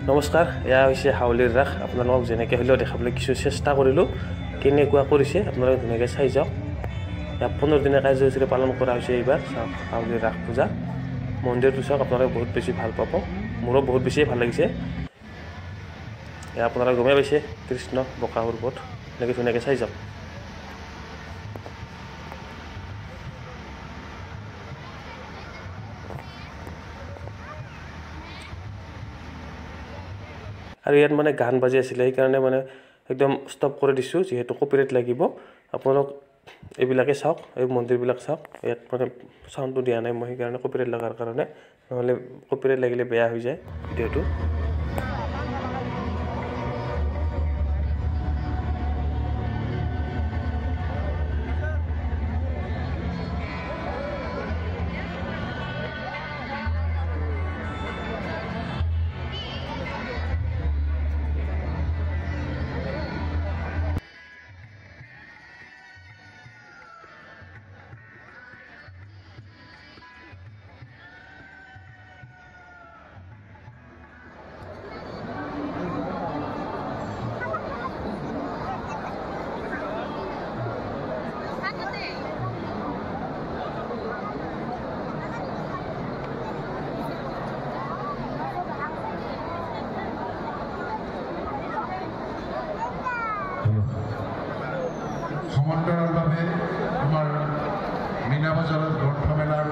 নমস্কাৰ, এয়া হৈছে হাউলিৰ ৰাস। আপোনালোকক যেনেকৈ হ'লেও দেখাবলৈ কিছু চেষ্টা কৰিলোঁ। কেনেকুৱা কৰিছে আপোনালোকে ধুনীয়াকৈ চাই যাওক। এয়া 15 দিনীয়া কাৰ্যসূচীৰে পালন কৰা হৈছে এইবাৰ চাওক হাউলিৰ ৰাস পূজা। মন্দিৰটো চাওক, আপোনালোকে বহুত বেছি ভাল পাব। মোৰো বহুত বেছিয়ে ভাল লাগিছে। এয়া আপোনালোকে গমেই পাইছে কৃষ্ণ বকাসুৰ বধ। এনেকৈ ধুনীয়াকৈ চাই যাওক। আৰু ইয়াত মানে গান বাজি আছিলে, সেইকাৰণে মানে একদম ষ্টপ কৰি দিছোঁ, যিহেতু কপিৰাইট লাগিব। আপোনালোক এইবিলাকে চাওক, এই মন্দিৰবিলাক চাওক। ইয়াত মানে চাউণ্ডটো দিয়া নাই মই, সেইকাৰণে কপিৰাইট লগাৰ কাৰণে, নহ'লে কপিৰাইট লাগিলে বেয়া হৈ যায় ভিডিঅ'টো। সমান্তৰালভাৱে আমাৰ মীনা বজাৰত গ্ৰন্থমেলাৰ